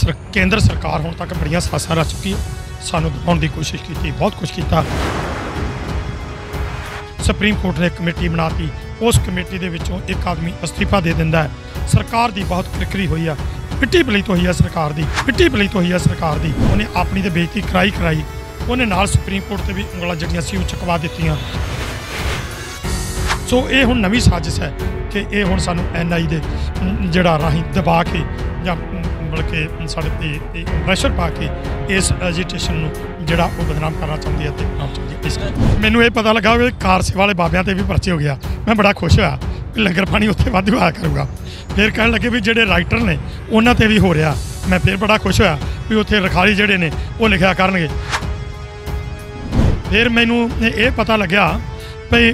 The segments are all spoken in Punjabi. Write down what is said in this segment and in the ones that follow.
केंद्र सरकार हुण तक बड़ियां सासां रच चुकी है, सानूं दबाउण दी कोशिश की, बहुत कुछ किया। सुप्रीम कोर्ट ने कमेटी बनाती, उस कमेटी दे विचों एक आदमी अस्तीफा दे दिंदा है। सरकार की बहुत क्रिकरी हुई है, मिट्टी पलीत हुई है सरकार की, मिट्टी पलीत हुई है सरकार की। उन्हें अपनी तो बेइज्जती कराई, उन्हें नाल सुप्रीम कोर्ट से भी उंगलां जिहड़ियां सी वो चुकवा दित्तियां। सो ये हुण नवीं साजिश है कि ये हुण सानूं NI दे जिहड़ा राहीं दबा के जां बल्कि साडे ते प्रैशर पा के इस एजीटेशन नूं जिहड़ा वो बदनाम करना चाहुंदी है ते बनाम चाहुंदी है। मैनूं ये पता लगा कि कार सेवा वाले बाबियां ते भी परचे हो गया। मैं बड़ा खुश होया कि लंगर पानी उत्थे वाधू आया करूगा। फिर कहण लगे भी जिहड़े राइटर ने उन्हां ते भी हो रहा। मैं फिर बड़ा खुश होया भी उत्थे रखाली जिहड़े ने वो लिखिया करनगे। फिर मैनूं ये पता लग्या भी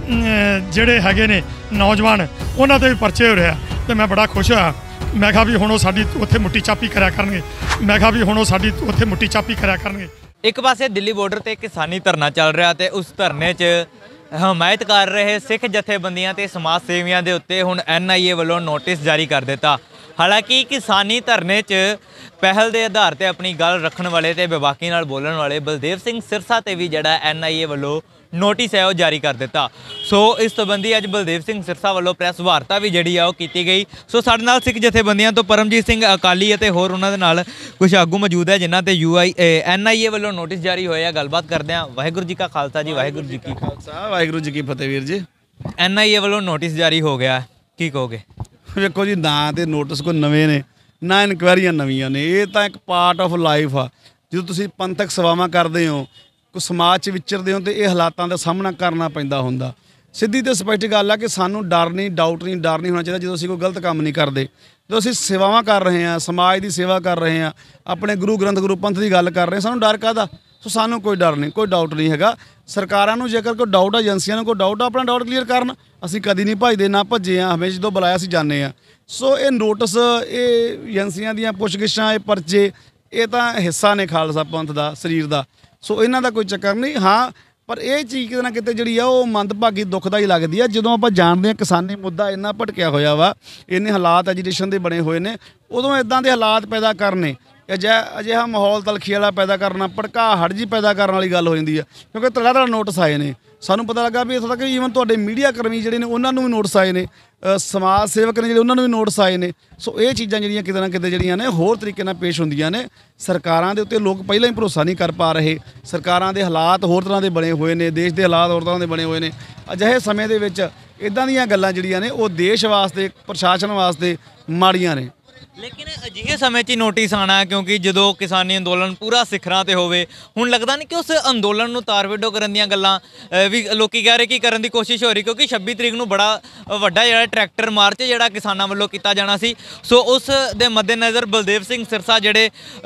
जिहड़े हैगे ने नौजवान उन्हां ते भी परचे हो रहा। तो मैं बड़ा खुश होया। मैं कहा भी हुण साडी उत्थे मुट्ठी चापी करिया करनगे। मैं कहा भी हुण साडी उत्थे मुट्ठी चापी करिया करनगे। एक पासे दिल्ली बॉर्डर ते किसानी धरना चल रहा ते उस धरने च हमायत कर रहे सिख जथेबंदियां ते समाज सेवियां दे उत्ते हुण NIA वालों नोटिस जारी कर दिता। हालांकि किसानी धरने च पहल के आधार पर अपनी गल रखने वाले ते बेबाकी नाल बोलण वाले बलदेव सिंह सिरसा ते भी जिहड़ा NIA वालों नोटिस है वो जारी कर दिता। सो इस संबंधी अज बलदेव सिंह सिरसा वालों प्रैस वार्ता भी जिहड़ी आ की गई। सो साडे नाल सिख जथेबंदियां तो परमजीत सिंह अकाली ते होर उन्हां दे नाल कुछ आगू मौजूद है जिन्हां ते NIA वालों नोटिस जारी होया। गलबात करदे हां। वाहिगुरू जी का खालसा जी, वाहिगुरू जी की खालसा, वाहिगुरू जी की फतेह। वीर जी NIA वालों नोटिस जारी हो गया, की कहोगे? वेखो जी, ना तो नोटिस कोई नवे ने ना इनकुआयरियां नवीਆਂ ने। ये तो एक पार्ट ऑफ लाइफ आ। जो तुसीं पंथक सभावां करदे हो, कोई समाज च विचरदे हो तो ये हालातों का सामना करना पैंदा हुंदा। सीधी तो स्पष्ट गल है कि सानू डर नहीं, डाउट नहीं, डर नहीं होना चाहिए जो असीं कोई गलत काम नहीं करते। जो असीं सेवावां कर रहे हैं, समाज की सेवा कर रहे हैं, अपने गुरु ग्रंथ गुरु पंथ की गल कर रहे हैं, सानू डर काहदा? सो सानू कोई डर नहीं, कोई डाउट नहीं हैगा। सरकारां नू जेकर कोई डाउट है, एजेंसियां नू कोई डाउट है, अपना डाउट क्लीयर करन। असीं कदी नहीं भजदे, ना भजे हैं, हमेशा जो बुलाया असीं जाने हैं। सो ये नोटिस, ये एजेंसियां दीयां पुछगिछां, ये परचे, ये तो हिस्सा ने खालसा पंथ का, शरीर का। सो इन्हां दा कोई चक्कर नहीं। हाँ, पर यह चीज़ किते ना किते जिहड़ी आ वो मंदभागी दुखदाई लगदी है। जदों आपां जाणदे हां किसानी मुद्दा इन्ना भटकिया होया वा, इन्ने हालात एजीटेशन दे बने हुए ने, उदों इदां दे हालात पैदा करने, अजिहा माहौल तलखी वाला पैदा करना, भड़काहट जी पैदा करने वाली गल हो जाती है। क्योंकि धड़ा नोटिस आए ने, सानू पता लगा भी इत्थों तक ईवन तुहाडे मीडिया कर्मी जिहड़े ने उन्हां नूं भी नोटिस आए ने, समाज सेवक ने जिहड़े उन्हां नूं भी नोटिस आए ने। सो ये चीज़ां जिहड़ियां किते ना किते जिहड़ियां ने होर तरीके नाल पेश हुंदियां ने। सरकारां दे उत्ते लोग पहिलां ही भरोसा नहीं कर पा रहे। सरकारां दे हालात होर तर੍ਹਾਂ ਦੇ बने हुए ने, देश के हालात होर तर੍ਹਾਂ ਦੇ बने हुए ने। अजिहे समय ਦੇ ਵਿੱਚ इदां ਦੀਆਂ ਗੱਲਾਂ ਜਿਹੜੀਆਂ ਨੇ ਉਹ देश वास्ते, प्रशासन वास्ते माड़ੀਆਂ ने। लेकिन अजिहे समय च नोटिस आना, क्योंकि जो किसानी अंदोलन पूरा सिखरां ते होवे, हुण लगदा नहीं कि उस अंदोलन नूं तार-वेढो करन दीयां गल्लां भी लोकी कह रहे कि करन दी कोशिश हो रही। क्योंकि 26 तरीक नूं बड़ा वड्डा जिहड़ा ट्रैक्टर मार्च जिहड़ा किसानां वल्लों कीता जाना सी। सो उस दे मद्देनज़र बलदेव सिंह सिरसा जिहड़े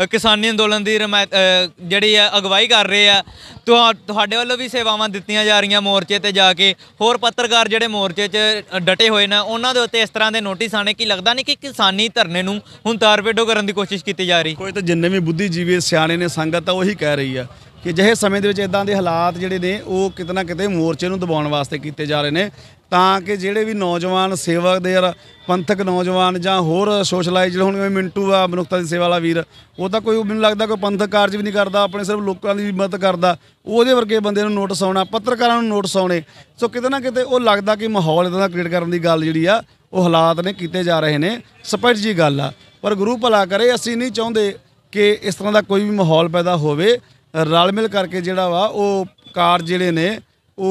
किसानी अंदोलन दी जिहड़ी अगवाई कर रहे आ, तुहाडे वल्लों भी सेवावां दित्तियां जा रहीਆਂ मोर्चे ते जाके, होर पत्रकार जिहड़े मोर्चे च डटे होए ने उन्हां दे उत्ते इस तरह दे नोटिस आने की लगदा नहीं कि किसानी धरने नूं हुण तार-वेढो करन दी कोशिश की जा रही? कोई तो जिन्ने भी बुद्धिजीवी सियाणे ने संगत वही कह रही है कि ਜਿਹੇ समय ਦੇ ਵਿੱਚ ਇਦਾਂ ਦੇ ਹਾਲਾਤ ਜਿਹੜੇ ਨੇ ਉਹ ਕਿਤੇ ਨਾ ਕਿਤੇ ਮੋਰਚੇ ਨੂੰ ਦਬਾਉਣ ਵਾਸਤੇ ਕੀਤੇ ਜਾ ਰਹੇ ਨੇ, ਤਾਂ ਕਿ ਜਿਹੜੇ ਵੀ ਨੌਜਵਾਨ ਸੇਵਕ ਦੇ ਪੰਥਕ ਨੌਜਵਾਨ ਜਾਂ ਹੋਰ ਸੋਸ਼ਲਾਈਜ਼ ਜਿਹੜੇ ਹੁਣ ਮਿੰਟੂ ਆ ਮਨੁੱਖਤਾ ਦੀ ਸੇਵਾ ਵਾਲਾ ਵੀਰ, ਉਹ ਤਾਂ ਕੋਈ ਮੈਨੂੰ ਲੱਗਦਾ ਕੋਈ ਪੰਥਕ ਕਾਰਜ ਵੀ ਨਹੀਂ ਕਰਦਾ, ਆਪਣੇ ਸਿਰਫ ਲੋਕਾਂ ਦੀ ਮਦਦ ਕਰਦਾ। ਉਹਦੇ ਵਰਗੇ ਬੰਦੇ ਨੂੰ ਨੋਟਿਸ ਆਉਣਾ, ਪੱਤਰਕਾਰਾਂ ਨੂੰ ਨੋਟਿਸ ਆਉਣੇ। ਸੋ ਕਿਤੇ ਨਾ ਕਿਤੇ ਉਹ ਲੱਗਦਾ ਕਿ ਮਾਹੌਲ ਇੱਦਾਂ ਦਾ ਕ੍ਰੀਏਟ ਕਰਨ ਦੀ ਗੱਲ ਜਿਹੜੀ ਆ ਉਹ ਹਾਲਾਤ ਨੇ ਕੀਤੇ ਜਾ ਰਹੇ ਨੇ। ਸਪਸ਼ਟ ਜੀ ਗੱਲ ਆ, ਪਰ ਗੁਰੂ ਭਲਾ ਕਰੇ। ਅਸੀਂ ਨਹੀਂ ਚਾਹੁੰਦੇ ਕਿ ਇਸ ਤਰ੍ਹਾਂ ਦਾ ਕੋਈ ਵੀ ਮਾਹੌਲ ਪੈਦਾ ਹੋਵੇ। रल मिल करके जिहड़ा वा वो कार जिहड़े ने वो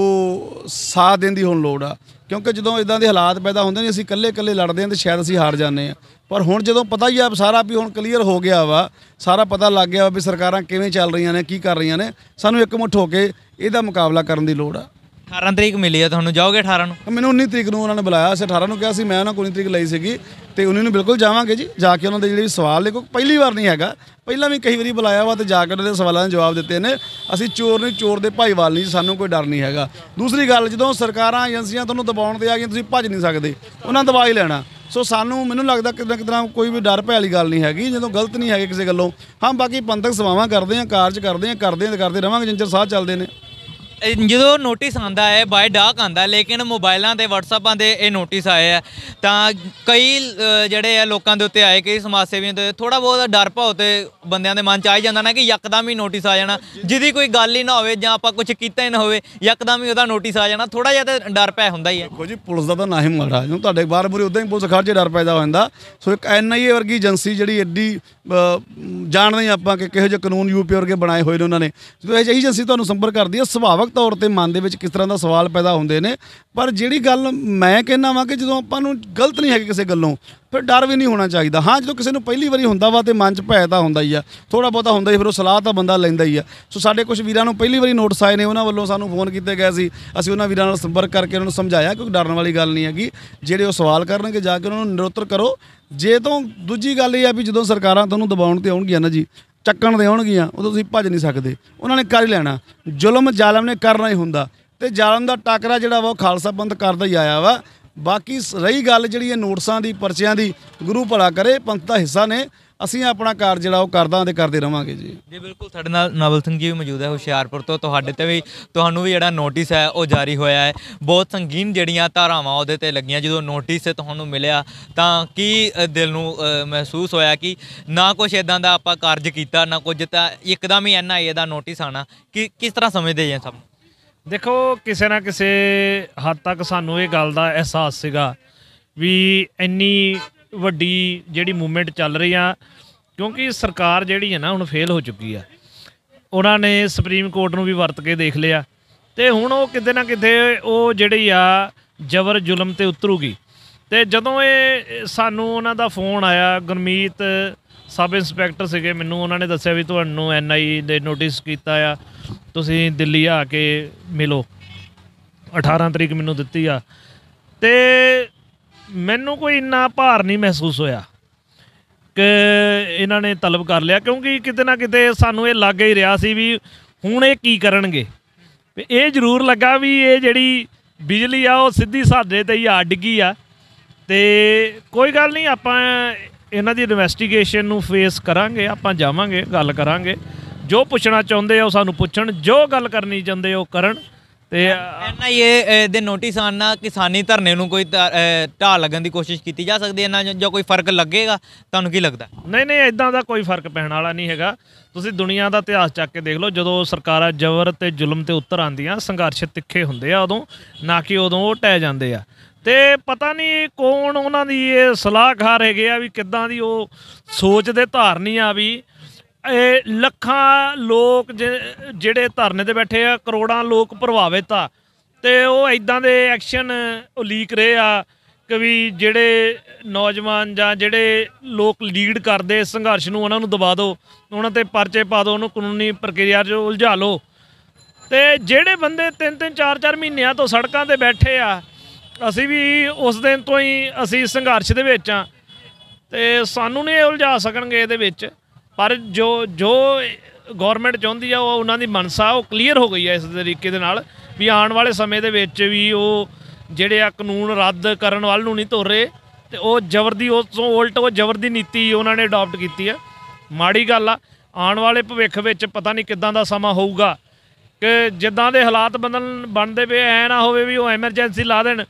साथ देण दी हुण लोड़ आ। क्योंकि जदों इदां दे हालात पैदा हुंदे ने, असीं कल्ले कल्ले लड़दे हां ते शायद असीं हार जाने आ। पर हुण जदों पता ही आ सारा भी हुण क्लीयर हो गया वा, सारा पता लग गया वा भी सरकारां किवें चल रहीਆਂ ने, की कर रहीਆਂ ने, सानूं एकमुठ हो के इहदा मुकाबला करन दी लोड़ आ। 18 तरीक मिली है तुहानूं, जाओगे 18 ਨੂੰ? ਮੈਨੂੰ 19 ਤਰੀਕ ਨੂੰ ਉਹਨਾਂ ਨੇ ਬੁਲਾਇਆ ਸੀ, 18 ਨੂੰ ਕਿਹਾ ਸੀ। ਮੈਂ ਉਹਨਾਂ ਕੋਲ 19 ਤਰੀਕ ਲਈ ਸੀਗੀ ਤੇ 19 ਨੂੰ ਬਿਲਕੁਲ ਜਾਵਾਂਗੇ ਜੀ। ਜਾ ਕੇ ਉਹਨਾਂ ਦੇ ਜਿਹੜੇ ਵੀ ਸਵਾਲ ਨੇ, ਕੋਈ ਪਹਿਲੀ ਵਾਰ ਨਹੀਂ ਹੈਗਾ, ਪਹਿਲਾਂ ਵੀ ਕਈ ਵਾਰੀ ਬੁਲਾਇਆ ਵਾ ਤੇ ਜਾ ਕੇ ਉਹਨਾਂ ਦੇ ਸਵਾਲਾਂ ਦੇ ਜਵਾਬ ਦਿੱਤੇ ਨੇ। ਅਸੀਂ ਚੋਰ ਨਹੀਂ, ਚੋਰ ਦੇ ਭਾਈਵਾਲ ਨਹੀਂ, ਸਾਨੂੰ ਕੋਈ ਡਰ ਨਹੀਂ ਹੈਗਾ। ਦੂਸਰੀ ਗੱਲ, ਜਦੋਂ ਸਰਕਾਰਾਂ ਏਜੰਸੀਆਂ ਤੁਹਾਨੂੰ ਦਬਾਉਣ ਤੇ ਆ ਗਈਆਂ, ਤੁਸੀਂ ਭੱਜ ਨਹੀਂ ਸਕਦੇ, ਉਹਨਾਂ ਦਬਾ ਹੀ ਲੈਣਾ। ਸੋ ਸਾਨੂੰ ਮੈਨੂੰ ਲੱਗਦਾ ਕਿਤੇ ਨਾ ਕਿਤੇ ਕੋਈ ਵੀ ਡਰ ਭੈ ਵਾਲੀ ਗੱਲ ਨਹੀਂ ਹੈਗੀ, ਜਦੋਂ ਗਲਤ ਨਹੀਂ ਹੈਗੇ ਕਿਸੇ ਗੱਲੋਂ। ਹਾਂ, ਬਾਕੀ ਪੰਥਕ ਸੇਵਾਵਾਂ ਕਰਦੇ ਹਾਂ, ਕਾਰਜ ਕਰਦੇ ਹਾਂ, ਕਰਦੇ ਰਵਾਂਗੇ ਜਿੰਨਾ ਚਿਰ ਸਾਹ ਚੱਲਦੇ ਨੇ। ਜਦੋਂ ਨੋਟਿਸ ਆਉਂਦਾ ਹੈ ਬਾਏ ਡਾਕ ਆਉਂਦਾ, ਲੇਕਿਨ ਮੋਬਾਈਲਾਂ ਤੇ ਵਟਸਐਪਾਂ ਤੇ ਇਹ ਨੋਟਿਸ ਆਏ ਆ ਤਾਂ ਕਈ ਜਿਹੜੇ ਆ ਲੋਕਾਂ ਦੇ ਉੱਤੇ ਆਏ, ਕਈ ਸਮਾਜ ਸੇਵੀਆਂ ਤੇ ਥੋੜਾ ਬਹੁਤ ਡਰ ਭਾਉ ਤੇ ਬੰਦਿਆਂ ਦੇ ਮਨ 'ਚ ਆ ਜਾਂਦਾ ਨਾ ਕਿ ਯਕਦਮ ਹੀ ਨੋਟਿਸ ਆ ਜਾਣਾ, ਜਿਹਦੀ ਕੋਈ ਗੱਲ ਹੀ ਨਾ ਹੋਵੇ ਜਾਂ ਆਪਾਂ ਕੁਝ ਕੀਤਾ ਹੀ ਨਾ ਹੋਵੇ, ਯਕਦਮ ਹੀ ਉਹਦਾ ਨੋਟਿਸ ਆ ਜਾਣਾ, ਥੋੜਾ ਜਿਹਾ ਤਾਂ ਡਰ ਪੈ ਹੁੰਦਾ ਹੀ ਹੈ। ਦੇਖੋ ਜੀ, ਪੁਲਿਸ ਦਾ ਤਾਂ ਨਾ ਹੀ ਮਾੜਾ, ਜਦੋਂ ਤੁਹਾਡੇ ਬਾਹਰ ਬੁਰੇ ਉਦਾਂ ਹੀ ਪੁਲਿਸ ਖੜ੍ਹ 'ਚ ਡਰ ਪੈਦਾ ਹੋ ਜਾਂਦਾ। ਸੋ ਇੱਕ NIA ਵਰਗੀ ਏਜੰਸੀ ਜਿਹੜੀ ਐਡੀ ਜਾਣਦੇ ਹਾਂ ਆਪਾਂ ਕਿ ਕਿਹੋ ਜਿਹੇ ਕਾਨੂੰਨ UP ਵਰਗੇ ਬਣਾਏ ਹੋਏ ਨੇ ਉਹਨਾਂ ਨੇ, ਜਦੋਂ ਇਹ ਏਜੰਸੀ ਤੁਹਾਨੂੰ ਸੰਪਰਕ ਕਰਦੀ ਹੈ ਸੁਭਾਵਿਕ ਤੌਰ ਤੇ ਮਨ ਦੇ ਵਿੱਚ ਕਿਸ ਤਰ੍ਹਾਂ ਦਾ ਸਵਾਲ ਪੈਦਾ ਹੁੰਦੇ ਨੇ। ਪਰ ਜਿਹੜੀ ਗੱਲ ਮੈਂ ਕਹਿੰਦਾ ਵਾਂ ਕਿ ਜਦੋਂ ਆਪਾਂ ਨੂੰ ਗਲਤ ਨਹੀਂ ਹੈਗੀ ਕਿਸੇ ਗੱਲੋਂ, ਫਿਰ ਡਰ ਵੀ ਨਹੀਂ ਹੋਣਾ ਚਾਹੀਦਾ। ਹਾਂ, ਜਦੋਂ ਕਿਸੇ ਨੂੰ ਪਹਿਲੀ ਵਾਰੀ ਹੁੰਦਾ ਵਾ ਤੇ ਮਨ 'ਚ ਭੈ ਤਾਂ ਹੁੰਦਾ ਹੀ ਆ, ਥੋੜ੍ਹਾ ਬਹੁਤਾ ਹੁੰਦਾ ਹੀ, ਫਿਰ ਉਹ ਸਲਾਹ ਤਾਂ ਬੰਦਾ ਲੈਂਦਾ ਹੀ ਆ। ਸੋ ਸਾਡੇ ਕੁਝ ਵੀਰਾਂ ਨੂੰ ਪਹਿਲੀ ਵਾਰੀ ਨੋਟਿਸ ਆਏ ਨੇ, ਉਹਨਾਂ ਵੱਲੋਂ ਸਾਨੂੰ ਫੋਨ ਕੀਤੇ ਗਏ ਸੀ, ਅਸੀਂ ਉਹਨਾਂ ਵੀਰਾਂ ਨਾਲ ਸੰਪਰਕ ਕਰਕੇ ਉਹਨਾਂ ਨੂੰ ਸਮਝਾਇਆ ਕਿ ਡਰਨ ਵਾਲੀ ਗੱਲ ਨਹੀਂ ਹੈਗੀ, ਜਿਹੜੇ ਉਹ ਸਵਾਲ ਕਰਨਗੇ ਜਾ ਕੇ ਉਹਨਾਂ ਨੂੰ ਨਿਰੁੱਤਰ ਕਰੋ। ਜੇ ਤੋਂ ਦੂਜੀ ਗੱਲ ਇਹ ਆ ਵੀ ਜਦੋਂ ਸਰਕਾਰਾਂ ਤੁਹਾਨੂੰ ਦਬਾਉਣ ਤੇ ਆਉਣਗੀਆਂ ਨਾ ਜੀ, ਚੱਕਣ ਦੇ ਆਉਣਗੀਆਂ, ਉਦੋਂ ਤੁਸੀਂ ਭੱਜ ਨਹੀਂ ਸਕਦੇ, ਉਹਨਾਂ ਨੇ ਕਰ ਹੀ ਲੈਣਾ। ਜ਼ੁਲਮ ਜ਼ਾਲਮ ਨੇ ਕਰਨਾ ਹੀ ਹੁੰਦਾ ਤੇ ਜ਼ਾਲਮ ਦਾ ਟਾਕਰਾ ਜਿਹੜਾ ਵਾ ਉਹ ਖਾਲਸਾ ਪੰਥ ਕਰਦਾ ਹੀ ਆਇਆ ਵਾ। ਬਾਕੀ ਰਹੀ ਗੱਲ ਜਿਹੜੀ ਇਹ ਨੋਟਿਸਾਂ ਦੀ, ਪਰਚਿਆਂ ਦੀ, ਗੁਰੂ ਭਲਾ ਕਰੇ, ਪੰਥ ਦਾ ਹਿੱਸਾ ਨੇ, ਅਸੀਂ ਆਪਣਾ ਕਾਰ ਜਿਹੜਾ ਉਹ ਕਰਦਾ ਤੇ ਕਰਦੇ ਰਵਾਂਗੇ ਜੀ। ਜੀ ਬਿਲਕੁਲ, ਸਾਡੇ ਨਾਲ ਨਵਲ ਸਿੰਘ ਜੀ ਵੀ ਮੌਜੂਦ ਹੈ ਹੁਸ਼ਿਆਰਪੁਰ ਤੋਂ। ਤੁਹਾਡੇ ਤੇ ਵੀ, ਤੁਹਾਨੂੰ ਵੀ ਜਿਹੜਾ ਨੋਟਿਸ ਹੈ ਉਹ ਜਾਰੀ ਹੋਇਆ ਹੈ, ਬਹੁਤ ਸੰਗੀਨ ਜਿਹੜੀਆਂ ਧਾਰਾਵਾਂ ਉਹਦੇ ਤੇ ਲੱਗੀਆਂ। ਜਦੋਂ ਨੋਟਿਸ ਤੁਹਾਨੂੰ ਮਿਲਿਆ ਤਾਂ ਕੀ ਦਿਲ ਨੂੰ ਮਹਿਸੂਸ ਹੋਇਆ ਕਿ ਨਾ ਕੁਛ ਇੱਦਾਂ ਦਾ ਆਪਾਂ ਕਾਰਜ ਕੀਤਾ ਨਾ ਕੁਝ, ਤਾਂ ਇੱਕਦਮ ਹੀ NIA ਦਾ ਨੋਟਿਸ ਆਉਣਾ, ਕਿਸ ਤਰ੍ਹਾਂ ਸਮਝਦੇ ਜੀ ਸਭ? ਦੇਖੋ, ਕਿਸੇ ਨਾ ਕਿਸੇ ਹੱਦ ਤੱਕ ਸਾਨੂੰ ਇਹ ਗੱਲ ਦਾ ਅਹਿਸਾਸ ਸੀਗਾ ਵੀ ਇੰਨੀ ਵੱਡੀ ਜਿਹੜੀ ਮੂਵਮੈਂਟ ਚੱਲ ਰਹੀ ਆ, ਕਿਉਂਕਿ ਸਰਕਾਰ ਜਿਹੜੀ ਹੈ ਨਾ ਹੁਣ ਫੇਲ ਹੋ ਚੁੱਕੀ ਆ। ਉਹਨਾਂ ਨੇ ਸੁਪਰੀਮ ਕੋਰਟ ਨੂੰ ਵੀ ਵਰਤ ਕੇ ਦੇਖ ਲਿਆ ਅਤੇ ਹੁਣ ਉਹ ਕਿਤੇ ਨਾ ਕਿਤੇ ਉਹ ਜਿਹੜੀ ਆ ਜ਼ਬਰ ਜ਼ੁਲਮ 'ਤੇ ਉਤਰੂਗੀ। ਅਤੇ ਜਦੋਂ ਇਹ ਸਾਨੂੰ ਉਹਨਾਂ ਦਾ ਫੋਨ ਆਇਆ, ਗੁਰਮੀਤ ਸਬ ਇੰਸਪੈਕਟਰ ਸੀਗੇ, ਮੈਨੂੰ ਉਹਨਾਂ ਨੇ ਦੱਸਿਆ ਵੀ ਤੁਹਾਨੂੰ NIA ਦੇ ਨੋਟਿਸ ਕੀਤਾ ਆ, ਤੁਸੀਂ ਦਿੱਲੀ ਆ ਕੇ ਮਿਲੋ। 18 ਤਰੀਕ ਮੈਨੂੰ ਦਿੱਤੀ ਆ ਅਤੇ ਮੈਨੂੰ ਕੋਈ ਇੰਨਾ ਭਾਰ ਨਹੀਂ ਮਹਿਸੂਸ ਹੋਇਆ ਕਿ ਇਹਨਾਂ ਨੇ ਤਲਬ ਕਰ ਲਿਆ, ਕਿਉਂਕਿ ਕਿਤੇ ਨਾ ਕਿਤੇ ਸਾਨੂੰ ਇਹ ਲੱਗ ਹੀ ਰਿਹਾ ਸੀ ਵੀ ਹੁਣ ਇਹ ਕੀ ਕਰਨਗੇ। ਇਹ ਜ਼ਰੂਰ ਲੱਗਾ ਵੀ ਇਹ ਜਿਹੜੀ ਬਿਜਲੀ ਆ ਉਹ ਸਿੱਧੀ ਸਾਡੇ 'ਤੇ ਹੀ ਆ ਡਿੱਗੀ ਆ। ਅਤੇ ਕੋਈ ਗੱਲ ਨਹੀਂ, ਆਪਾਂ ਇਹਨਾਂ ਦੀ ਇਨਵੈਸਟੀਗੇਸ਼ਨ ਨੂੰ ਫੇਸ ਕਰਾਂਗੇ, ਆਪਾਂ ਜਾਵਾਂਗੇ, ਗੱਲ ਕਰਾਂਗੇ, ਜੋ ਪੁੱਛਣਾ ਚਾਹੁੰਦੇ ਆ ਉਹ ਸਾਨੂੰ ਪੁੱਛਣ, ਜੋ ਗੱਲ ਕਰਨੀ ਚਾਹੁੰਦੇ ਉਹ ਕਰਨ। ਤੇ NIA ਦੇ ਨੋਟਿਸ ਆਉਣ ਨਾਲ ਕਿਸਾਨੀ ਧਰਨੇ ਨੂੰ ਕੋਈ ਢਾਹ ਲੱਗਣ ਦੀ ਕੋਸ਼ਿਸ਼ ਕੀਤੀ ਜਾ ਸਕਦੀ ਹੈ ਨਾ, ਜਾਂ ਕੋਈ ਫਰਕ ਲੱਗੇਗਾ? ਤੁਹਾਨੂੰ ਕੀ ਲੱਗਦਾ? ਨਹੀਂ, ਇੱਦਾਂ ਦਾ ਕੋਈ ਫਰਕ ਪੈਣ ਵਾਲਾ ਨਹੀਂ ਹੈਗਾ। ਤੁਸੀਂ ਦੁਨੀਆ ਦਾ ਇਤਿਹਾਸ ਚੱਕ ਕੇ ਦੇਖ ਲਓ, ਜਦੋਂ ਸਰਕਾਰਾਂ ਜ਼ਬਰ ਅਤੇ ਜ਼ੁਲਮ 'ਤੇ ਉਤਰ ਆਉਂਦੀਆਂ, ਸੰਘਰਸ਼ ਤਿੱਖੇ ਹੁੰਦੇ ਆ ਉਦੋਂ, ਨਾ ਕਿ ਉਦੋਂ ਉਹ ਢਹਿ ਜਾਂਦੇ ਆ। ਅਤੇ ਪਤਾ ਨਹੀਂ ਕੌਣ ਉਹਨਾਂ ਦੀ ਇਹ ਸਲਾਹਕਾਰ ਹੈਗੇ ਆ ਵੀ ਕਿੱਦਾਂ ਦੀ ਉਹ ਸੋਚ ਦੇ ਧਾਰਨੀ ਆ ਵੀ ਇਹ ਲੱਖਾਂ ਲੋਕ ਜਿਹੜੇ ਧਰਨੇ 'ਤੇ ਬੈਠੇ ਆ, ਕਰੋੜਾਂ ਲੋਕ ਪ੍ਰਭਾਵਿਤ ਆ, ਅਤੇ ਉਹ ਇੱਦਾਂ ਦੇ ਐਕਸ਼ਨ ਉਲੀਕ ਰਹੇ ਆ ਕਿ ਵੀ ਜਿਹੜੇ ਨੌਜਵਾਨ ਜਾਂ ਜਿਹੜੇ ਲੋਕ ਲੀਡ ਕਰਦੇ ਸੰਘਰਸ਼ ਨੂੰ, ਉਹਨਾਂ ਨੂੰ ਦਬਾ ਦਿਓ, ਉਹਨਾਂ 'ਤੇ ਪਰਚੇ ਪਾ ਦਿਓ, ਉਹਨੂੰ ਕਾਨੂੰਨੀ ਪ੍ਰਕਿਰਿਆ 'ਚ ਉਲਝਾ ਲਓ। ਅਤੇ ਜਿਹੜੇ ਬੰਦੇ 3-3 4-4 ਮਹੀਨਿਆਂ ਤੋਂ ਸੜਕਾਂ 'ਤੇ ਬੈਠੇ ਆ, ਅਸੀਂ ਵੀ ਉਸ ਦਿਨ ਤੋਂ ਹੀ ਅਸੀਂ ਸੰਘਰਸ਼ ਦੇ ਵਿੱਚ ਹਾਂ ਅਤੇ ਸਾਨੂੰ ਨਹੀਂ ਉਲਝਾ ਸਕਣਗੇ ਇਹਦੇ ਵਿੱਚ। ਪਰ ਜੋ ਗੌਰਮੈਂਟ ਚਾਹੁੰਦੀ ਆ, ਉਹ ਉਹਨਾਂ ਦੀ ਮਨਸਾ ਉਹ ਕਲੀਅਰ ਹੋ ਗਈ ਹੈ ਇਸ ਤਰੀਕੇ ਦੇ ਨਾਲ ਵੀ ਆਉਣ ਵਾਲੇ ਸਮੇਂ ਦੇ ਵਿੱਚ ਵੀ ਉਹ ਜਿਹੜੇ ਆ ਕਾਨੂੰਨ ਰੱਦ ਕਰਨ ਵੱਲ ਨੂੰ ਨਹੀਂ ਤੁਰ ਰਹੇ, ਅਤੇ ਉਹ ਜ਼ਬਰ ਦੀ, ਉਸ ਤੋਂ ਉਲਟ ਉਹ ਜ਼ਬਰ ਦੀ ਨੀਤੀ ਉਹਨਾਂ ਨੇ ਅਡਾਪਟ ਕੀਤੀ ਆ। ਮਾੜੀ ਗੱਲ ਆ, ਆਉਣ ਵਾਲੇ ਭਵਿੱਖ ਵਿੱਚ ਪਤਾ ਨਹੀਂ ਕਿੱਦਾਂ ਦਾ ਸਮਾਂ ਹੋਊਗਾ ਕਿ ਜਿੱਦਾਂ ਦੇ ਹਾਲਾਤ ਬਣਦੇ ਪਏ, ਐਂ ਨਾ ਹੋਵੇ ਵੀ ਉਹ ਐਮਰਜੈਂਸੀ ਲਾ ਦੇਣ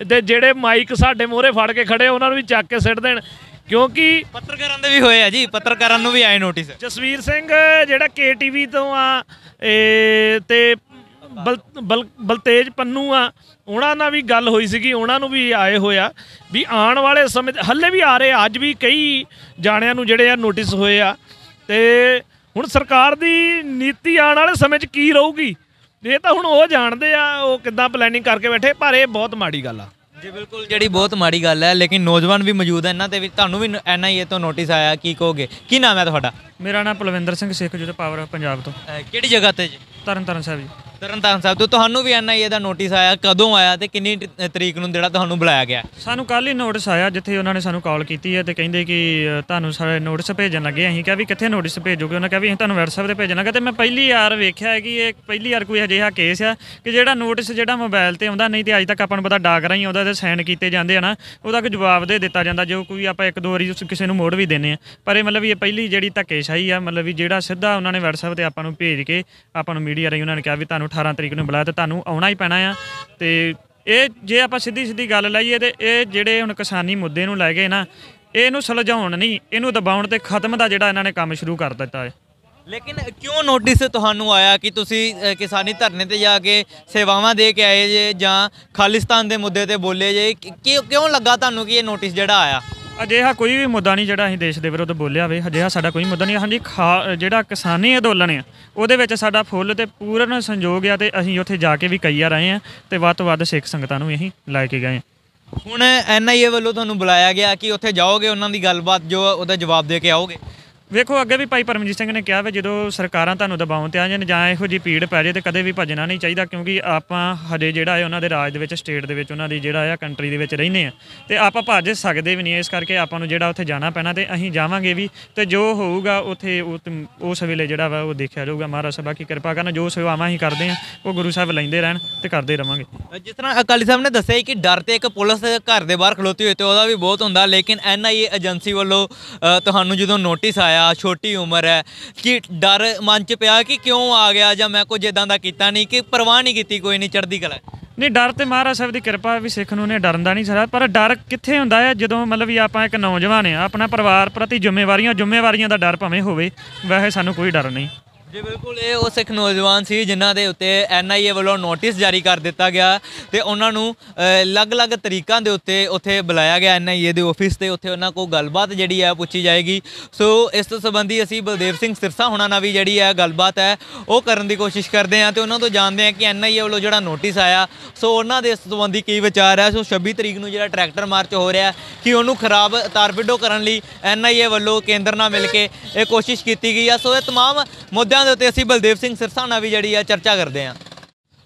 ਅਤੇ ਜਿਹੜੇ ਮਾਈਕ ਸਾਡੇ ਮੂਹਰੇ ਫੜ ਕੇ ਖੜੇ ਉਹਨਾਂ ਨੂੰ ਵੀ ਚੱਕ ਕੇ ਸਿੱਟ ਦੇਣ। ਕਿਉਂਕਿ ਪੱਤਰਕਾਰਾਂ ਦੇ ਵੀ ਹੋਏ ਆ ਜੀ, ਪੱਤਰਕਾਰਾਂ ਨੂੰ ਵੀ ਆਏ ਨੋਟਿਸ। ਜਸਵੀਰ ਸਿੰਘ ਜਿਹੜਾ KTV ਤੋਂ ਆ, ਅਤੇ ਬਲਤੇਜ ਪੰਨੂ ਆ, ਉਹਨਾਂ ਨਾਲ ਵੀ ਗੱਲ ਹੋਈ ਸੀਗੀ, ਉਹਨਾਂ ਨੂੰ ਵੀ ਆਏ ਹੋਇਆ ਵੀ ਆਉਣ ਵਾਲੇ ਸਮੇਂ ਹੱਲੇ ਵੀ ਆ ਰਹੇ, ਅੱਜ ਵੀ ਕਈ ਜਾਣਿਆਂ ਨੂੰ ਜਿਹੜੇ ਆ ਨੋਟਿਸ ਹੋਏ ਆ। ਅਤੇ ਹੁਣ ਸਰਕਾਰ ਦੀ ਨੀਤੀ ਆਉਣ ਵਾਲੇ ਸਮੇਂ 'ਚ ਕੀ ਰਹੂਗੀ ਇਹ ਤਾਂ ਹੁਣ ਉਹ ਜਾਣਦੇ ਆ, ਉਹ ਕਿੱਦਾਂ ਪਲੈਨਿੰਗ ਕਰਕੇ ਬੈਠੇ, ਪਰ ਇਹ ਬਹੁਤ ਮਾੜੀ ਗੱਲ ਆ ਜੀ। ਬਿਲਕੁਲ, ਜਿਹੜੀ ਬਹੁਤ ਮਾੜੀ ਗੱਲ ਹੈ, ਲੇਕਿਨ ਨੌਜਵਾਨ ਵੀ ਮੌਜੂਦ ਹੈ ਇਹਨਾਂ 'ਤੇ ਵੀ। ਤੁਹਾਨੂੰ ਵੀ NIA ਤੋਂ ਨੋਟਿਸ ਆਇਆ, ਕੀ ਕਹੋਗੇ? ਕੀ ਨਾਮ ਹੈ ਤੁਹਾਡਾ? ਮੇਰਾ ਨਾਮ ਪਲਵਿੰਦਰ ਸਿੰਘ ਸਿੱਖ, ਜਿਹਦੇ ਪਾਵਰ ਪੰਜਾਬ ਤੋਂ। ਕਿਹੜੀ ਜਗ੍ਹਾ 'ਤੇ ਜੀ? ਤਰਨਤਾਰਨ ਸਾਹਿਬ ਜੀ। ਤਰਨਤਾਰਨ ਸਾਹਿਬ ਤੋਂ। ਤੁਹਾਨੂੰ ਵੀ NIA ਦਾ ਨੋਟਿਸ ਆਇਆ, ਕਦੋਂ ਆਇਆ ਅਤੇ ਕਿੰਨੀ ਤਰੀਕ ਨੂੰ ਜਿਹੜਾ ਤੁਹਾਨੂੰ ਬੁਲਾਇਆ ਗਿਆ? ਸਾਨੂੰ ਕੱਲ੍ਹ ਹੀ ਨੋਟਿਸ ਆਇਆ, ਜਿੱਥੇ ਉਹਨਾਂ ਨੇ ਸਾਨੂੰ ਕਾਲ ਕੀਤੀ ਹੈ ਅਤੇ ਕਹਿੰਦੇ ਕਿ ਤੁਹਾਨੂੰ ਸਾਰੇ ਨੋਟਿਸ ਭੇਜਣ ਲੱਗੇ। ਅਸੀਂ ਕਿਹਾ ਵੀ ਕਿੱਥੇ ਨੋਟਿਸ ਭੇਜੋਗੇ? ਉਹਨਾਂ ਕਿਹਾ ਵੀ ਅਸੀਂ ਤੁਹਾਨੂੰ WhatsApp 'ਤੇ ਭੇਜਣ ਲੱਗਾ। ਅਤੇ ਮੈਂ ਪਹਿਲੀ ਵਾਰ ਵੇਖਿਆ ਹੈ ਕਿ ਇਹ ਪਹਿਲੀ ਵਾਰ ਕੋਈ ਅਜਿਹਾ ਕੇਸ ਆ ਕਿ ਜਿਹੜਾ ਨੋਟਿਸ ਜਿਹੜਾ ਮੋਬਾਈਲ 'ਤੇ ਆਉਂਦਾ, ਨਹੀਂ ਤਾਂ ਅੱਜ ਤੱਕ ਆਪਾਂ ਨੂੰ ਪਤਾ ਡਾਕ ਰਾਹੀਂ ਆਉਂਦਾ ਅਤੇ ਸਾਈਨ ਕੀਤੇ ਜਾਂਦੇ ਆ ਨਾ, ਉਹਦਾ ਕੋਈ ਜਵਾਬ ਦੇ ਦਿੱਤਾ ਜਾਂਦਾ, ਜੋ ਕੋਈ ਆਪਾਂ 1-2 ਵਾਰੀ ਕਿਸੇ ਨੂੰ ਮੋੜ ਵੀ ਦਿੰਦੇ ਹਾਂ। ਪਰ ਇਹ ਮਤਲਬ ਇਹ ਪਹਿਲੀ ਜਿਹੜੀ ਧੱਕੇਸ਼ਾਹੀ ਆ, ਮਤਲਬ ਵੀ ਜਿਹੜਾ ਸਿੱਧਾ ਉਹਨਾਂ ਨੇ WhatsApp 'ਤੇ ਆਪਾਂ ਨੂੰ ਭੇਜ ਕੇ ਆਪਾਂ ਨੂੰ ਮੀਡੀਆ ਰਾਹੀਂ ਉਹਨਾਂ ਨੇ ਕਿਹਾ ਵੀ ਤੁਹਾਨੂੰ 18 ਤਰੀਕ ਨੂੰ ਬੁਲਾਇਆ ਤੇ ਤੁਹਾਨੂੰ ਆਉਣਾ ਹੀ ਪੈਣਾ ਆ। ਤੇ ਇਹ ਜੇ ਆਪਾਂ ਸਿੱਧੀ ਗੱਲ ਲਾਈਏ ਤੇ ਇਹ ਜਿਹੜੇ ਹੁਣ ਕਿਸਾਨੀ ਮੁੱਦੇ ਨੂੰ ਲੈ ਕੇ ਨਾ, ਇਹਨੂੰ ਸੁਲਝਾਉਣ ਨਹੀਂ, ਇਹਨੂੰ ਦਬਾਉਣ ਤੇ ਖਤਮ ਦਾ ਜਿਹੜਾ ਇਹਨਾਂ ਨੇ ਕੰਮ ਸ਼ੁਰੂ ਕਰ ਦਿੱਤਾ ਹੈ। ਲੇਕਿਨ ਕਿਉਂ ਨੋਟਿਸ ਤੁਹਾਨੂੰ ਆਇਆ ਕਿ ਤੁਸੀਂ ਕਿਸਾਨੀ ਧਰਨੇ ਤੇ ਜਾ ਕੇ ਸੇਵਾਵਾਂ ਦੇ ਕੇ ਆਏ ਜੇ ਜਾਂ ਖਾਲਿਸਤਾਨ ਦੇ ਮੁੱਦੇ ਤੇ ਬੋਲੇ ਜੇ? ਕਿਉਂ ਲੱਗਾ ਤੁਹਾਨੂੰ ਕਿ ਇਹ ਨੋਟਿਸ ਜਿਹੜਾ ਆਇਆ? ਅਜਿਹਾ ਕੋਈ ਵੀ ਮੁੱਦਾ ਨਹੀਂ ਜਿਹੜਾ ਅਸੀਂ ਦੇਸ਼ ਦੇ ਵਿਰੁੱਧ ਬੋਲਿਆ ਹੋਵੇ, ਅਜਿਹਾ ਸਾਡਾ ਕੋਈ ਮੁੱਦਾ ਨਹੀਂ। ਹਾਂਜੀ ਜਿਹੜਾ ਕਿਸਾਨੀ ਅੰਦੋਲਨ ਆ ਉਹਦੇ ਵਿੱਚ ਸਾਡਾ ਫੁੱਲ ਤੇ ਪੂਰਨ ਸੰਯੋਗ ਆ, ਤੇ ਅਸੀਂ ਉੱਥੇ ਜਾ ਕੇ ਵੀ ਕਈ ਵਾਰ ਆਏ ਹਾਂ ਤੇ ਵੱਧ ਤੋਂ ਵੱਧ ਸਿੱਖ ਸੰਗਤਾਂ ਨੂੰ ਅਸੀਂ ਲੈ ਕੇ ਗਏ। ਹੁਣ NIA ਵੱਲੋਂ ਤੁਹਾਨੂੰ ਬੁਲਾਇਆ ਗਿਆ ਕਿ ਉੱਥੇ ਜਾਓਗੇ, ਉਹਨਾਂ ਦੀ ਗੱਲਬਾਤ ਜੋ ਉਹਦਾ ਜਵਾਬ ਦੇ ਕੇ ਆਓਗੇ? ਵੇਖੋ ਅੱਗੇ ਵੀ ਭਾਈ ਪਰਮਜੀਤ ਸਿੰਘ ਨੇ ਕਿਹਾ ਵੀ ਜਦੋਂ ਸਰਕਾਰਾਂ ਤੁਹਾਨੂੰ ਦਬਾਉਣ ਤੇ ਆ ਜਾਣ ਜਾਂ ਇਹੋ ਜਿਹੀ ਭੀੜ ਪੈ ਜਾਏ ਤੇ ਕਦੇ ਵੀ ਭੱਜਣਾ ਨਹੀਂ ਚਾਹੀਦਾ, ਕਿਉਂਕਿ ਆਪਾਂ ਹਜੇ ਜਿਹੜਾ ਹੈ ਉਹਨਾਂ ਦੇ ਰਾਜ ਦੇ ਵਿੱਚ, ਸਟੇਟ ਦੇ ਵਿੱਚ, ਉਹਨਾਂ ਦੀ ਜਿਹੜਾ ਆ ਕੰਟਰੀ ਦੇ ਵਿੱਚ ਰਹਿੰਦੇ ਆ ਤੇ ਆਪਾਂ ਭੱਜ ਸਕਦੇ ਵੀ ਨਹੀਂ। ਇਸ ਕਰਕੇ ਆਪਾਂ ਨੂੰ ਜਿਹੜਾ ਉੱਥੇ ਜਾਣਾ ਪੈਣਾ ਤੇ ਅਸੀਂ ਜਾਵਾਂਗੇ ਵੀ, ਤੇ ਜੋ ਹੋਊਗਾ ਉੱਥੇ ਉਸ ਵੇਲੇ ਜਿਹੜਾ ਵਾ ਉਹ ਦੇਖਿਆ ਜਾਊਗਾ। ਮਹਾਰਾਜ ਸਾਹਿਬ ਬਾਕੀ ਕਿਰਪਾ ਕਰਨ, ਜੋ ਸੇਵਾਵਾਂ ਅਸੀਂ ਕਰਦੇ ਆ ਉਹ ਗੁਰੂ ਸਾਹਿਬ ਲੈਂਦੇ ਰਹਿਣ ਤੇ ਕਰਦੇ ਰਵਾਂਗੇ। ਜਿਸ ਤਰ੍ਹਾਂ ਅਕਾਲੀ ਸਾਹਿਬ ਨੇ ਦੱਸਿਆ ਕਿ ਡਰ ਤੇ ਇੱਕ ਪੁਲਿਸ ਘਰ ਦੇ ਬਾਹਰ ਖਲੋਤੀ ਹੋਈ ਤੇ ਉਹਦਾ ਵੀ ਬਹੁਤ ਹੁੰਦਾ, ਲੇਕਿਨ NIA ਏਜੰਸੀ ਵੱਲੋਂ ਤੁਹਾਨੂੰ ਜਦੋਂ ਨੋਟਿਸ ਆਇਆ, ਛੋਟੀ ਉਮਰ ਹੈ, ਕਿ ਡਰ ਮਨ 'ਚ ਪਿਆ ਕਿ ਕਿਉਂ ਆ ਗਿਆ ਜਾਂ ਮੈਂ ਕੁਝ ਇਦਾਂ ਦਾ ਕੀਤਾ ਨਹੀਂ, ਕਿ ਪਰਵਾਹ ਨਹੀਂ ਕੀਤੀ, ਕੋਈ ਨਹੀਂ ਚੜ੍ਹਦੀ ਕਲਾ? ਨਹੀਂ, ਡਰ ਤੇ ਮਹਾਰਾਜ ਸਾਹਿਬ ਦੀ ਕਿਰਪਾ ਵੀ ਸਿੱਖ ਨੂੰ ਨੇ ਡਰਨ ਦਾ ਨਹੀਂ ਸਾਰਾ, ਪਰ ਡਰ ਕਿੱਥੇ ਹੁੰਦਾ ਹੈ ਜਦੋਂ ਮਤਲਬ ਵੀ ਆਪਾਂ ਇੱਕ ਨੌਜਵਾਨ ਆ, ਆਪਣਾ ਪਰਿਵਾਰ ਪ੍ਰਤੀ ਜ਼ਿੰਮੇਵਾਰੀਆਂ ਦਾ ਡਰ ਭਾਵੇਂ ਹੋਵੇ, ਵੈਸੇ ਸਾਨੂੰ ਕੋਈ ਡਰ ਨਹੀਂ। ਜੀ ਬਿਲਕੁਲ, ਇਹ ਉਹ ਸਿੱਖ ਨੌਜਵਾਨ ਸੀ ਜਿਨ੍ਹਾਂ ਦੇ ਉੱਤੇ NIA ਵੱਲੋਂ ਨੋਟਿਸ ਜਾਰੀ ਕਰ ਦਿੱਤਾ ਗਿਆ ਤੇ ਉਹਨਾਂ ਨੂੰ ਅਲੱਗ-ਅਲੱਗ ਤਰੀਕਾਂ ਦੇ ਉੱਤੇ ਉੱਥੇ ਬੁਲਾਇਆ ਗਿਆ NIA ਦੇ ਆਫਿਸ ਤੇ। ਉੱਥੇ ਉਹਨਾਂ ਕੋਲ ਗੱਲਬਾਤ ਜਿਹੜੀ ਹੈ ਪੁੱਛੀ ਜਾਏਗੀ। ਸੋ ਇਸ ਤੋਂ ਸੰਬੰਧੀ ਅਸੀਂ ਬਲਦੇਵ ਸਿੰਘ ਸਿਰਸਾ ਹੁਣਾਂ ਨਾਲ ਵੀ ਜਿਹੜੀ ਹੈ ਗੱਲਬਾਤ ਹੈ ਉਹ ਕਰਨ ਦੀ ਕੋਸ਼ਿਸ਼ ਕਰਦੇ ਹਾਂ ਤੇ ਉਹਨਾਂ ਤੋਂ ਜਾਣਦੇ ਹਾਂ ਕਿ NIA ਵੱਲੋਂ ਜਿਹੜਾ ਨੋਟਿਸ ਆਇਆ ਸੋ ਉਹਨਾਂ ਦੇ ਇਸ ਸੰਬੰਧੀ ਕੀ ਵਿਚਾਰ ਹੈ। ਸੋ 26 ਤਰੀਕ ਨੂੰ ਜਿਹੜਾ ਟਰੈਕਟਰ ਮਾਰਚ ਹੋ ਰਿਹਾ ਕਿ ਉਹਨੂੰ ਖਰਾਬ ਤਾਰਪਿੰਡੋ ਕਰਨ ਲਈ NIA ਵੱਲੋਂ ਕੇਂਦਰ ਨਾਲ ਮਿਲ ਕੇ ਇਹ ਕੋਸ਼ਿਸ਼ ਕੀਤੀ ਗਈ ਆ। ਸੋ ਇਹ ਤਮਾਮ ਮੁੱਦਿਆਂ ਦੇ ਉੱਤੇ ਅਸੀਂ ਬਲਦੇਵ ਸਿੰਘ ਸਿਰਸਾ ਨਾਲ ਵੀ ਜਿਹੜੀ ਆ ਚਰਚਾ ਕਰਦੇ ਹਾਂ।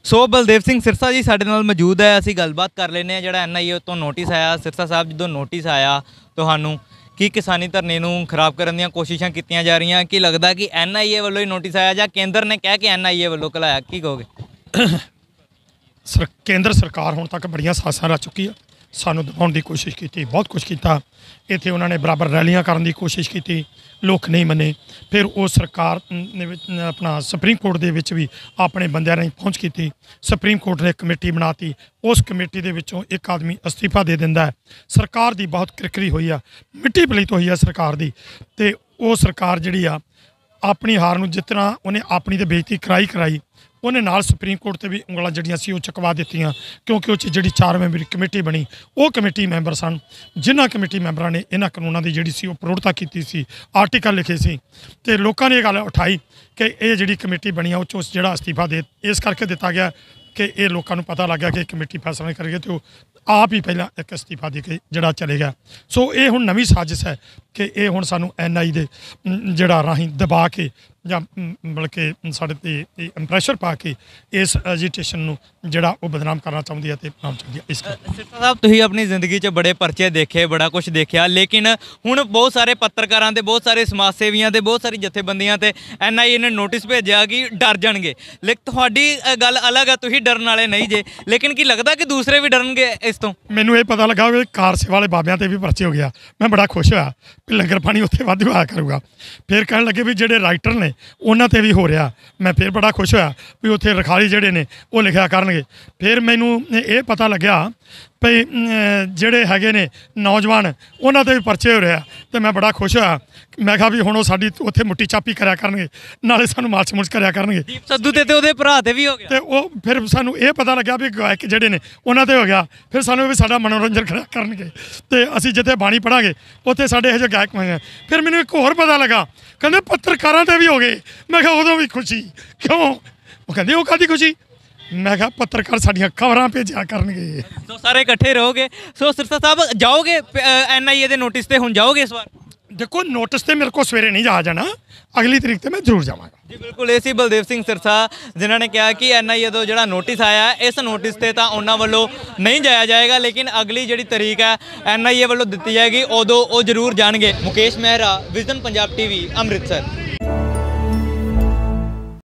ਸੋ ਬਲਦੇਵ ਸਿੰਘ ਸਿਰਸਾ ਜੀ ਸਾਡੇ ਨਾਲ ਮੌਜੂਦ ਹੈ, ਅਸੀਂ ਗੱਲਬਾਤ ਕਰ ਲੈਂਦੇ ਹਾਂ। ਜਿਹੜਾ NIA ਤੋਂ ਨੋਟਿਸ ਆਇਆ, ਸਿਰਸਾ ਸਾਹਿਬ ਜਦੋਂ ਨੋਟਿਸ ਆਇਆ ਤੁਹਾਨੂੰ ਕੀ ਕਿਸਾਨੀ ਧਰਨੇ ਨੂੰ ਖਰਾਬ ਕਰਨ ਦੀਆਂ ਕੋਸ਼ਿਸ਼ਾਂ ਕੀਤੀਆਂ ਜਾ ਰਹੀਆਂ, ਕੀ ਲੱਗਦਾ ਕਿ NIA ਵੱਲੋਂ ਹੀ ਨੋਟਿਸ ਆਇਆ ਜਾਂ ਕੇਂਦਰ ਨੇ ਕਹਿ ਕੇ NIA ਵੱਲੋਂ ਘਲਾਇਆ, ਕੀ ਕਹੋਗੇ? ਕੇਂਦਰ ਸਰਕਾਰ ਹੁਣ ਤੱਕ ਬੜੀਆਂ ਸਾਸਾਂ ਰਚ ਚੁੱਕੀ ਆ, ਸਾਨੂੰ ਦਬਾਉਣ ਦੀ ਕੋਸ਼ਿਸ਼ ਕੀਤੀ, ਬਹੁਤ ਕੁਛ ਕੀਤਾ। ਇੱਥੇ ਉਹਨਾਂ ਨੇ ਬਰਾਬਰ ਰੈਲੀਆਂ ਕਰਨ ਦੀ ਕੋਸ਼ਿਸ਼ ਕੀਤੀ, ਲੋਕ ਨਹੀਂ ਮੰਨੇ। ਫਿਰ ਉਹ ਸਰਕਾਰ ਨੇ ਆਪਣਾ ਸੁਪਰੀਮ ਕੋਰਟ ਦੇ ਵਿੱਚ ਵੀ ਆਪਣੇ ਬੰਦਿਆਂ ਰਾਹੀਂ ਪਹੁੰਚ ਕੀਤੀ। ਸੁਪਰੀਮ ਕੋਰਟ ਨੇ ਕਮੇਟੀ ਬਣਾਤੀ, ਉਸ ਕਮੇਟੀ ਦੇ ਵਿੱਚੋਂ ਇੱਕ ਆਦਮੀ ਅਸਤੀਫਾ ਦੇ ਦਿੰਦਾ ਹੈ। ਸਰਕਾਰ ਦੀ ਬਹੁਤ ਕਿਰਕਰੀ ਹੋਈ ਆ, ਮਿੱਟੀ ਪਲੀਤ ਹੋਈ ਆ ਸਰਕਾਰ ਦੀ, ਤੇ ਉਹ ਸਰਕਾਰ ਜਿਹੜੀ ਆ ਆਪਣੀ ਹਾਰ ਨੂੰ ਜਿੱਤਣਾ, ਉਹਨੇ ਆਪਣੀ ਤੇ ਬੇਇੱਜ਼ਤੀ ਕਰਾਈ ਉਹਨੇ ਨਾਲ ਸੁਪਰੀਮ ਕੋਰਟ ਤੇ ਵੀ ਉਂਗਲਾਂ ਜਿਹੜੀਆਂ ਸੀ ਉਹ ਚੁਕਵਾ ਦਿੱਤੀਆਂ, ਕਿਉਂਕਿ ਉਹ 'ਚ ਜਿਹੜੀ 4 ਮੈਂਬਰੀ ਕਮੇਟੀ ਬਣੀ ਉਹ ਕਮੇਟੀ ਮੈਂਬਰ ਸਨ ਜਿਨ੍ਹਾਂ ਕਮੇਟੀ ਮੈਂਬਰਾਂ ਨੇ ਇਹਨਾਂ ਕਾਨੂੰਨਾਂ ਦੀ ਜਿਹੜੀ ਸੀ ਉਹ ਪ੍ਰੋੜਤਾ ਕੀਤੀ ਸੀ, ਆਰਟੀਕਲ ਲਿਖੇ ਸੀ, ਤੇ ਲੋਕਾਂ ਨੇ ਇਹ ਗੱਲ ਉਠਾਈ ਕਿ ਇਹ ਜਿਹੜੀ ਕਮੇਟੀ ਬਣੀ ਆ ਉਹ 'ਚੋਂ ਜਿਹੜਾ ਅਸਤੀਫਾ ਦੇ ਇਸ ਕਰਕੇ ਦਿੱਤਾ ਗਿਆ ਕਿ ਇਹ ਲੋਕਾਂ ਨੂੰ ਪਤਾ ਲੱਗ ਗਿਆ ਕਿ ਕਮੇਟੀ ਫੈਸਲਾ ਨਹੀਂ ਕਰੇਗੀ, ਤੇ ਉਹ ਆਪ ਹੀ ਪਹਿਲਾਂ ਇੱਕ ਅਸਤੀਫਾ ਦੇ ਕੇ ਜਿਹੜਾ ਚਲੇ ਗਿਆ। ਸੋ ਇਹ ਹੁਣ ਨਵੀਂ ਸਾਜ਼ਿਸ਼ ਹੈ ਕਿ ਇਹ ਹੁਣ ਸਾਨੂੰ NIA ਦੇ ਜਿਹੜਾ ਰਾਹੀਂ ਦਬਾ ਕੇ ਜਾਂ ਬਲਕਿ ਸਾਡੇ ਤੇ ਪ੍ਰੈਸ਼ਰ ਪਾ ਕੇ ਇਸ ਐਜੀਟੇਸ਼ਨ ਨੂੰ ਜਿਹੜਾ ਉਹ ਬਦਨਾਮ ਕਰਨਾ ਚਾਹੁੰਦੀ ਹੈ ਤੇ ਬਣਾਉਣਾ ਚਾਹੁੰਦੀ ਹੈ। ਇਸ ਸਿਰਸਾ ਸਾਹਿਬ, ਤੁਸੀਂ ਆਪਣੀ ਜ਼ਿੰਦਗੀ 'ਚ ਬੜੇ ਪਰਚੇ ਦੇਖੇ, ਬੜਾ ਕੁਝ ਦੇਖਿਆ, ਲੇਕਿਨ ਹੁਣ ਬਹੁਤ ਸਾਰੇ ਪੱਤਰਕਾਰਾਂ ਤੇ ਬਹੁਤ ਸਾਰੇ ਸਮਾਜ ਸੇਵੀਆਂ ਤੇ ਬਹੁਤ ਸਾਰੀ ਜਥੇਬੰਦੀਆਂ ਤੇ NIA ਨੇ ਨੋਟਿਸ ਭੇਜਿਆ ਕਿ ਡਰ ਜਾਣਗੇ। ਲੇਕਿਨ ਤੁਹਾਡੀ ਗੱਲ ਅਲੱਗ ਹੈ, ਤੁਸੀਂ ਡਰਨ ਵਾਲੇ ਨਹੀਂ ਜੇ, ਲੇਕਿਨ ਕੀ ਲੱਗਦਾ ਕਿ ਦੂਸਰੇ ਵੀ ਡਰਨਗੇ ਇਸ ਤੋਂ? ਮੈਨੂੰ ਇਹ ਪਤਾ ਲੱਗਾ ਕਿ ਕਾਰ ਸੇਵਾ ਵਾਲੇ ਬਾਬਿਆਂ ਤੇ ਵੀ ਪਰਚੇ ਹੋ ਗਿਆ, ਮੈਂ ਬੜਾ ਖੁਸ਼ ਹੋਇਆ ਵੀ ਲੰਗਰ ਪਾਣੀ ਉੱਥੇ ਵਾਧੂ ਆਇਆ ਕਰੂਗਾ। ਫਿਰ ਕਹਿਣ ਲੱਗੇ ਵੀ ਜਿਹੜੇ ਰਾਈਟਰ ਨੇ ਉਹਨਾਂ ਤੇ ਵੀ ਹੋ ਰਿਹਾ, ਮੈਂ ਫਿਰ ਬੜਾ ਖੁਸ਼ ਹੋਇਆ ਵੀ ਉੱਥੇ ਰਖਾਲੀ ਜਿਹੜੇ ਨੇ ਉਹ ਲਿਖਿਆ ਕਰਨਗੇ। ਫਿਰ ਮੈਨੂੰ ਇਹ ਪਤਾ ਲੱਗਿਆ ਭਈ ਜਿਹੜੇ ਹੈਗੇ ਨੇ ਨੌਜਵਾਨ ਉਹਨਾਂ ਤੇ ਵੀ ਪਰਚੇ ਹੋ ਰਿਹਾ, ਤੇ ਮੈਂ ਬੜਾ ਖੁਸ਼ ਹੋਇਆ। ਮੈਂ ਕਿਹਾ ਵੀ ਹੁਣ ਉਹ ਸਾਡੀ ਉੱਥੇ ਮੁੱਠੀ ਚਾਪੀ ਕਰਿਆ ਕਰਨਗੇ, ਨਾਲੇ ਸਾਨੂੰ ਮਾਰਚ ਮੁਰਚ ਕਰਿਆ ਕਰਨਗੇ। ਦੀਪ ਸਿੱਧੂ ਤੇ ਉਹਦੇ ਭਰਾ ਤੇ ਵੀ ਹੋ ਗਿਆ, ਤੇ ਉਹ ਫਿਰ ਸਾਨੂੰ ਇਹ ਪਤਾ ਲੱਗਿਆ ਵੀ ਗਾਇਕ ਜਿਹੜੇ ਨੇ ਉਹਨਾਂ ਤੇ ਹੋ ਗਿਆ। ਫਿਰ ਸਾਨੂੰ ਵੀ ਸਾਡਾ ਮਨੋਰੰਜਨ ਕਰਿਆ ਕਰਨਗੇ, ਤੇ ਅਸੀਂ ਜਿੱਥੇ ਬਾਣੀ ਪੜਾਂਗੇ ਉੱਥੇ ਸਾਡੇ ਇਹੋ ਜਿਹੇ ਗਾਇਕ ਹੋਏ। ਫਿਰ ਮੈਨੂੰ ਇੱਕ ਹੋਰ ਪਤਾ ਲੱਗਾ, ਕਹਿੰਦੇ ਪੱਤਰਕਾਰਾਂ ਤੇ ਵੀ ਹੋ ਗਏ। ਮੈਂ ਕਿਹਾ ਉਦੋਂ ਵੀ ਖੁਸ਼ੀ ਕਿਉਂ? ਉਹ ਕਹਿੰਦੇ ਉਹ ਕਾਹਦੀ ਖੁਸ਼ੀ? ਮੈਂ ਕਿਹਾ ਪੱਤਰਕਾਰ ਸਾਡੀਆਂ ਖਬਰਾਂ ਭੇਜਿਆ ਕਰਨਗੇ। ਸੋ ਸਾਰੇ ਇਕੱਠੇ ਰਹੋਗੇ। ਸੋ ਸਿਰਸਾ ਸਾਹਿਬ, ਜਾਓਗੇ NIA ਦੇ ਨੋਟਿਸ ਤੇ ਹੁਣ ਜਾਓਗੇ ਇਸ ਵਾਰ? ਦੇਖੋ, ਨੋਟਿਸ ਤੇ ਮੇਰੇ ਕੋਲ ਸਵੇਰੇ ਨਹੀਂ ਜਾ ਜਾਣਾ, ਅਗਲੀ ਤਰੀਕ ਤੇ ਮੈਂ ਜ਼ਰੂਰ ਜਾਵਾਂਗਾ। ਜੀ ਬਿਲਕੁਲ, ਇਹ ਸੀ ਬਲਦੇਵ ਸਿੰਘ ਸਿਰਸਾ ਜਿਨ੍ਹਾਂ ਨੇ ਕਿਹਾ ਕਿ NIA ਤੋਂ ਜਿਹੜਾ ਨੋਟਿਸ ਆਇਆ ਇਸ ਨੋਟਿਸ ਤੇ ਤਾਂ ਉਹਨਾਂ ਵੱਲੋਂ ਨਹੀਂ ਜਾਇਆ ਜਾਏਗਾ, ਲੇਕਿਨ ਅਗਲੀ ਜਿਹੜੀ ਤਰੀਕ ਹੈ NIA ਵੱਲੋਂ ਦਿੱਤੀ ਜਾਏਗੀ ਉਦੋਂ ਉਹ ਜ਼ਰੂਰ ਜਾਣਗੇ। Mukesh Mehra, vision Punjab TV, Amritsar.